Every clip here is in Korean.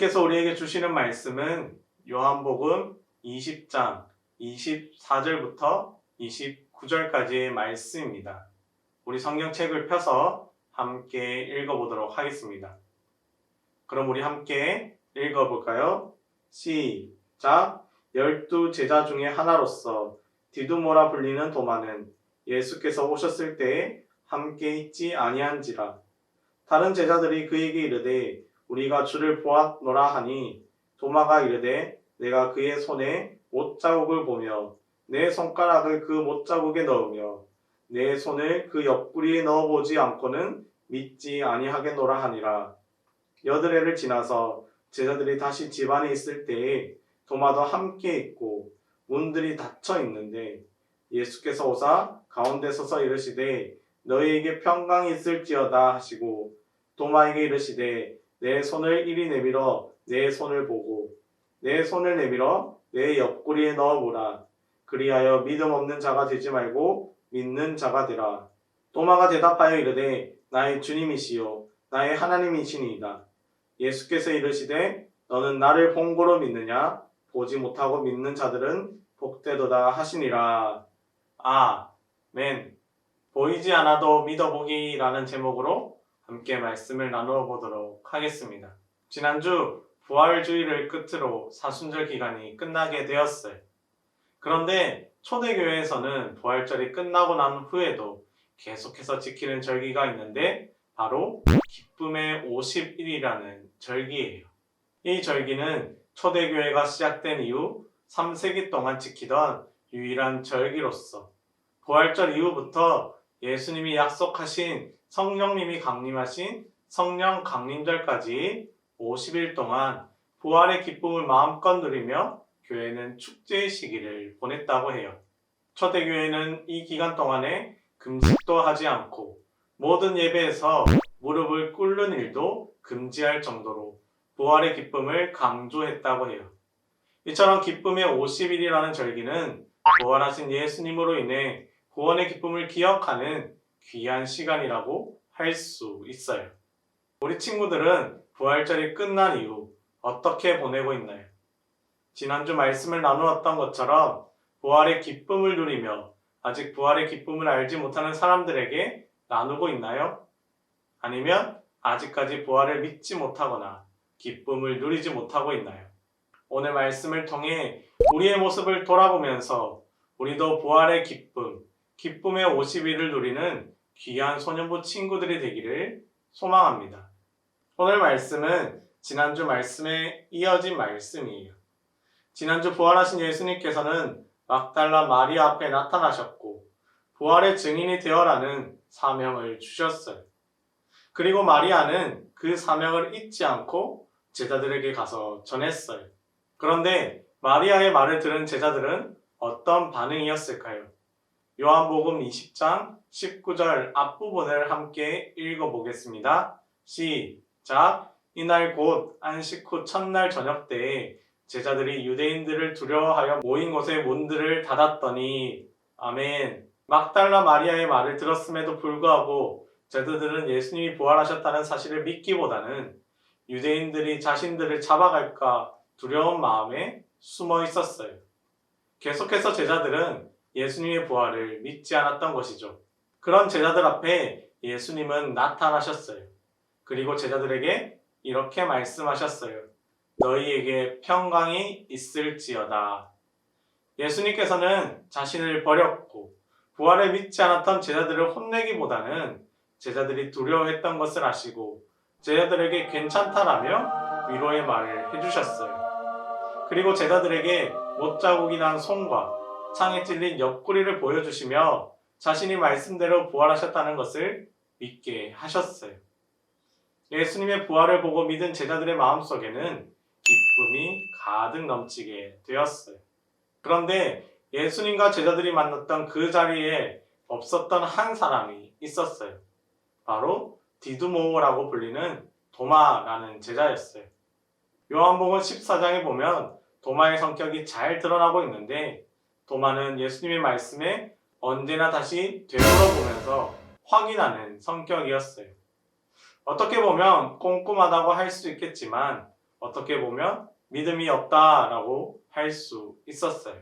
하나님께서 우리에게 주시는 말씀은 요한복음 20장 24절부터 29절까지의 말씀입니다. 우리 성경책을 펴서 함께 읽어보도록 하겠습니다. 그럼 우리 함께 읽어볼까요? 시작! 12 제자 중에 하나로서 디두모라 불리는 도마는 예수께서 오셨을 때에 함께 있지 아니한지라. 다른 제자들이 그에게 이르되 우리가 주를 보았노라 하니 도마가 이르되 내가 그의 손에 못자국을 보며 내 손가락을 그 못자국에 넣으며 내 손을 그 옆구리에 넣어보지 않고는 믿지 아니하겠노라 하니라. 여드레를 지나서 제자들이 다시 집 안에 있을 때에 도마도 함께 있고 문들이 닫혀 있는데 예수께서 오사 가운데 서서 이르시되 너희에게 평강이 있을지어다 하시고 도마에게 이르시되 내 손을 이리 내밀어 내 손을 보고 내 손을 내밀어 내 옆구리에 넣어보라. 그리하여 믿음 없는 자가 되지 말고 믿는 자가 되라. 도마가 대답하여 이르되 나의 주님이시요 나의 하나님이시니이다. 예수께서 이르시되 너는 나를 본고로 믿느냐? 보지 못하고 믿는 자들은 복되도다 하시니라. 아멘. 보이지 않아도 믿어보기라는 제목으로 함께 말씀을 나누어 보도록 하겠습니다. 지난주 부활주의를 끝으로 사순절 기간이 끝나게 되었어요. 그런데 초대교회에서는 부활절이 끝나고 난 후에도 계속해서 지키는 절기가 있는데 바로 기쁨의 50일이라는 절기예요. 이 절기는 초대교회가 시작된 이후 3세기 동안 지키던 유일한 절기로서 부활절 이후부터 예수님이 약속하신 성령님이 강림하신 성령 강림절까지 50일 동안 부활의 기쁨을 마음껏 누리며 교회는 축제의 시기를 보냈다고 해요. 초대교회는 이 기간 동안에 금식도 하지 않고 모든 예배에서 무릎을 꿇는 일도 금지할 정도로 부활의 기쁨을 강조했다고 해요. 이처럼 기쁨의 50일이라는 절기는 부활하신 예수님으로 인해 구원의 기쁨을 기억하는 귀한 시간이라고 할 수 있어요. 우리 친구들은 부활절이 끝난 이후 어떻게 보내고 있나요? 지난주 말씀을 나누었던 것처럼 부활의 기쁨을 누리며 아직 부활의 기쁨을 알지 못하는 사람들에게 나누고 있나요? 아니면 아직까지 부활을 믿지 못하거나 기쁨을 누리지 못하고 있나요? 오늘 말씀을 통해 우리의 모습을 돌아보면서 우리도 부활의 기쁨, 기쁨의 50일을 누리는 귀한 소년부 친구들이 되기를 소망합니다. 오늘 말씀은 지난주 말씀에 이어진 말씀이에요. 지난주 부활하신 예수님께서는 막달라 마리아 앞에 나타나셨고 부활의 증인이 되어라는 사명을 주셨어요. 그리고 마리아는 그 사명을 잊지 않고 제자들에게 가서 전했어요. 그런데 마리아의 말을 들은 제자들은 어떤 반응이었을까요? 요한복음 20장 19절 앞부분을 함께 읽어보겠습니다. 시작! 이날 곧 안식 후 첫날 저녁 때에 제자들이 유대인들을 두려워하여 모인 곳의 문들을 닫았더니 아멘. 막달라 마리아의 말을 들었음에도 불구하고 제자들은 예수님이 부활하셨다는 사실을 믿기보다는 유대인들이 자신들을 잡아갈까 두려운 마음에 숨어 있었어요. 계속해서 제자들은 예수님의 부활을 믿지 않았던 것이죠. 그런 제자들 앞에 예수님은 나타나셨어요. 그리고 제자들에게 이렇게 말씀하셨어요. 너희에게 평강이 있을지어다. 예수님께서는 자신을 버렸고 부활을 믿지 않았던 제자들을 혼내기보다는 제자들이 두려워했던 것을 아시고 제자들에게 괜찮다라며 위로의 말을 해주셨어요. 그리고 제자들에게 못자국이 난 손과 창에 찔린 옆구리를 보여주시며 자신이 말씀대로 부활하셨다는 것을 믿게 하셨어요. 예수님의 부활을 보고 믿은 제자들의 마음속에는 기쁨이 가득 넘치게 되었어요. 그런데 예수님과 제자들이 만났던 그 자리에 없었던 한 사람이 있었어요. 바로 디두모라고 불리는 도마라는 제자였어요. 요한복음 14장에 보면 도마의 성격이 잘 드러나고 있는데 도마는 예수님의 말씀에 언제나 다시 되돌아보면서 확인하는 성격이었어요. 어떻게 보면 꼼꼼하다고 할 수 있겠지만 어떻게 보면 믿음이 없다라고 할 수 있었어요.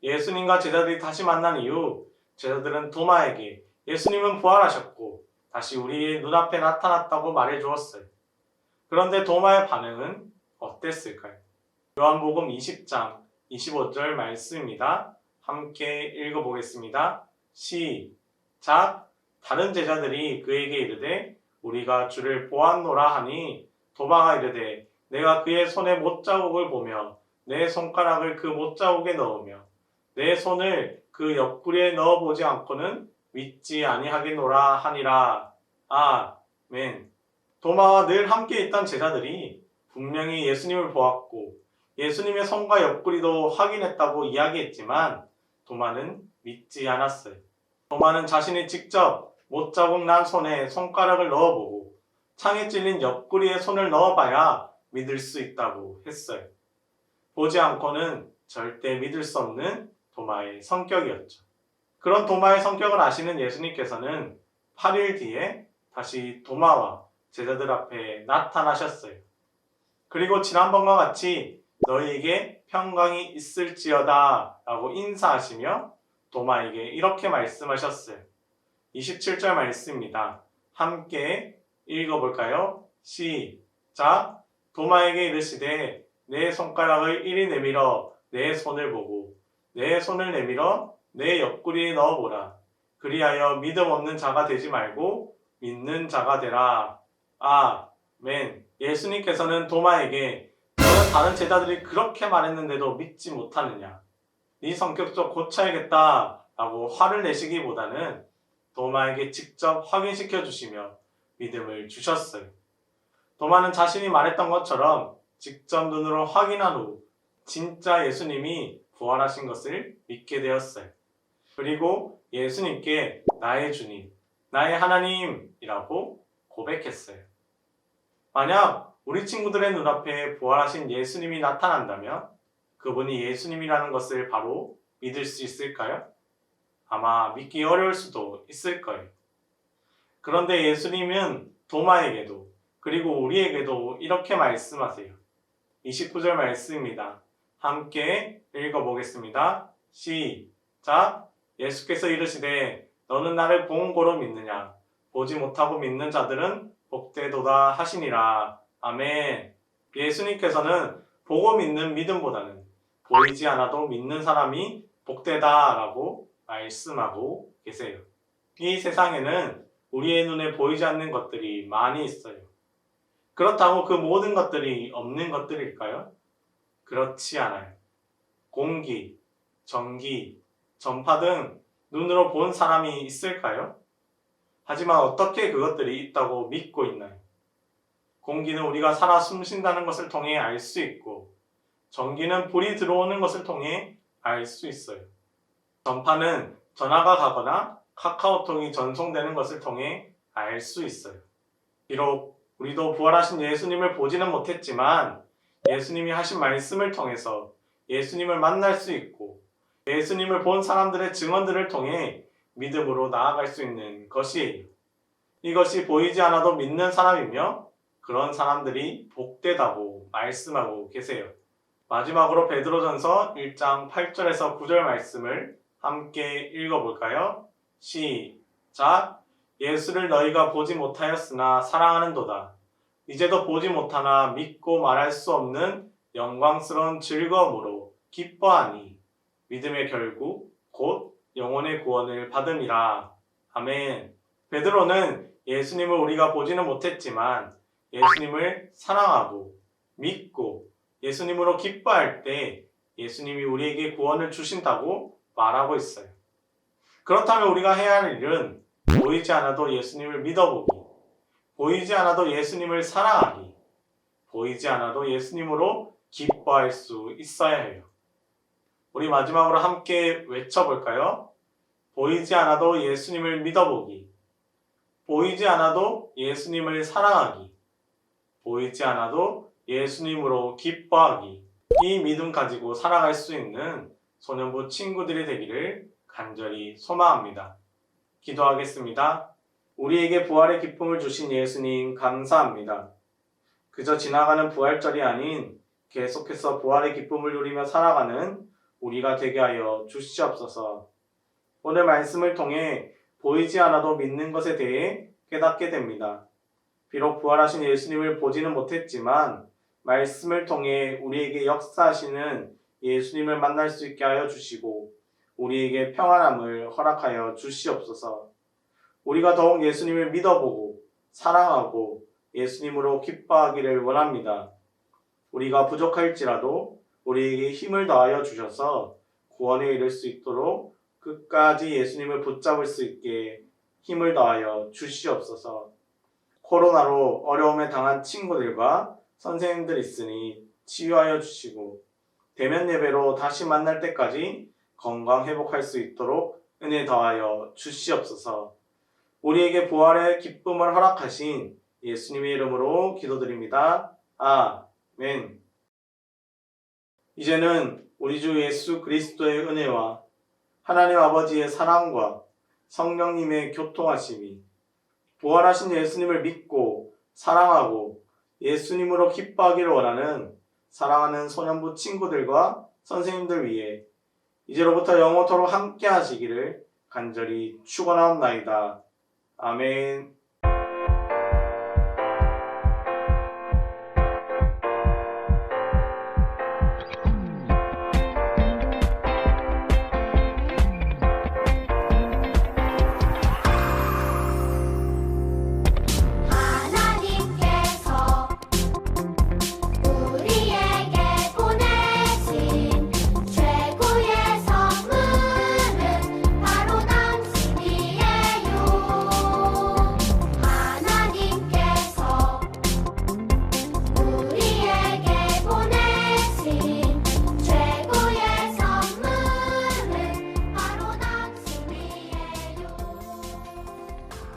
예수님과 제자들이 다시 만난 이후 제자들은 도마에게 예수님은 부활하셨고 다시 우리의 눈앞에 나타났다고 말해 주었어요. 그런데 도마의 반응은 어땠을까요? 요한복음 20장 25절 말씀입니다. 함께 읽어보겠습니다. 시작. 다른 제자들이 그에게 이르되 우리가 주를 보았노라 하니 도마가 이르되 내가 그의 손에 못자국을 보며 내 손가락을 그 못자국에 넣으며 내 손을 그 옆구리에 넣어보지 않고는 믿지 아니하겠노라 하니라. 아멘. 도마와 늘 함께 있던 제자들이 분명히 예수님을 보았고 예수님의 손과 옆구리도 확인했다고 이야기했지만 도마는 믿지 않았어요. 도마는 자신이 직접 못자국 난 손에 손가락을 넣어보고 창에 찔린 옆구리에 손을 넣어봐야 믿을 수 있다고 했어요. 보지 않고는 절대 믿을 수 없는 도마의 성격이었죠. 그런 도마의 성격을 아시는 예수님께서는 8일 뒤에 다시 도마와 제자들 앞에 나타나셨어요. 그리고 지난번과 같이 너희에게 평강이 있을지어다 라고 인사하시며 도마에게 이렇게 말씀하셨어요. 27절 말씀입니다. 함께 읽어볼까요? 시작. 도마에게 이르시되 내 손가락을 이리 내밀어 내 손을 보고 내 손을 내밀어 내 옆구리에 넣어보라. 그리하여 믿음 없는 자가 되지 말고 믿는 자가 되라. 아멘. 예수님께서는 도마에게 너는 다른 제자들이 그렇게 말했는데도 믿지 못하느냐? 네 성격 좀 고쳐야겠다 라고 화를 내시기보다는 도마에게 직접 확인시켜 주시며 믿음을 주셨어요. 도마는 자신이 말했던 것처럼 직접 눈으로 확인한 후 진짜 예수님이 부활하신 것을 믿게 되었어요. 그리고 예수님께 나의 주님, 나의 하나님이라고 고백했어요. 만약 우리 친구들의 눈앞에 부활하신 예수님이 나타난다면 그분이 예수님이라는 것을 바로 믿을 수 있을까요? 아마 믿기 어려울 수도 있을 거예요. 그런데 예수님은 도마에게도 그리고 우리에게도 이렇게 말씀하세요. 29절 말씀입니다. 함께 읽어보겠습니다. 시작. 예수께서 이르시되 너는 나를 본 고로 믿느냐? 보지 못하고 믿는 자들은 복되도다 하시니라. 아멘. 예수님께서는 보고 믿는 믿음보다는 보이지 않아도 믿는 사람이 복되다라고 말씀하고 계세요. 이 세상에는 우리의 눈에 보이지 않는 것들이 많이 있어요. 그렇다고 그 모든 것들이 없는 것들일까요? 그렇지 않아요. 공기, 전기, 전파 등 눈으로 본 사람이 있을까요? 하지만 어떻게 그것들이 있다고 믿고 있나요? 공기는 우리가 살아 숨쉰다는 것을 통해 알 수 있고 전기는 불이 들어오는 것을 통해 알 수 있어요. 전파는 전화가 가거나 카카오톡이 전송되는 것을 통해 알 수 있어요. 비록 우리도 부활하신 예수님을 보지는 못했지만 예수님이 하신 말씀을 통해서 예수님을 만날 수 있고 예수님을 본 사람들의 증언들을 통해 믿음으로 나아갈 수 있는 것이에요. 이것이 보이지 않아도 믿는 사람이며 그런 사람들이 복되다고 말씀하고 계세요. 마지막으로 베드로전서 1장 8절에서 9절 말씀을 함께 읽어볼까요? 시작. 예수를 너희가 보지 못하였으나 사랑하는도다. 이제도 보지 못하나 믿고 말할 수 없는 영광스러운 즐거움으로 기뻐하니 믿음의 결국 곧 영혼의 구원을 받으리라. 아멘. 베드로는 예수님을 우리가 보지는 못했지만 예수님을 사랑하고 믿고 예수님으로 기뻐할 때 예수님이 우리에게 구원을 주신다고 말하고 있어요. 그렇다면 우리가 해야 할 일은 보이지 않아도 예수님을 믿어보기, 보이지 않아도 예수님을 사랑하기, 보이지 않아도 예수님으로 기뻐할 수 있어야 해요. 우리 마지막으로 함께 외쳐볼까요? 보이지 않아도 예수님을 믿어보기, 보이지 않아도 예수님을 사랑하기, 보이지 않아도 예수님으로 기뻐하기. 이 믿음 가지고 살아갈 수 있는 소년부 친구들이 되기를 간절히 소망합니다. 기도하겠습니다. 우리에게 부활의 기쁨을 주신 예수님 감사합니다. 그저 지나가는 부활절이 아닌 계속해서 부활의 기쁨을 누리며 살아가는 우리가 되게 하여 주시옵소서. 오늘 말씀을 통해 보이지 않아도 믿는 것에 대해 깨닫게 됩니다. 비록 부활하신 예수님을 보지는 못했지만 말씀을 통해 우리에게 역사하시는 예수님을 만날 수 있게 하여 주시고 우리에게 평안함을 허락하여 주시옵소서. 우리가 더욱 예수님을 믿어보고 사랑하고 예수님으로 기뻐하기를 원합니다. 우리가 부족할지라도 우리에게 힘을 더하여 주셔서 구원에 이를 수 있도록 끝까지 예수님을 붙잡을 수 있게 힘을 더하여 주시옵소서. 코로나로 어려움에 당한 친구들과 선생님들 있으니 치유하여 주시고 대면 예배로 다시 만날 때까지 건강 회복할 수 있도록 은혜 더하여 주시옵소서. 우리에게 부활의 기쁨을 허락하신 예수님의 이름으로 기도드립니다. 아멘. 이제는 우리 주 예수 그리스도의 은혜와 하나님 아버지의 사랑과 성령님의 교통하심이 부활하신 예수님을 믿고 사랑하고 예수님으로 기뻐하기를 원하는 사랑하는 소년부 친구들과 선생님들 위해 이제로부터 영원토록 함께 하시기를 간절히 축원하옵나이다. 아멘.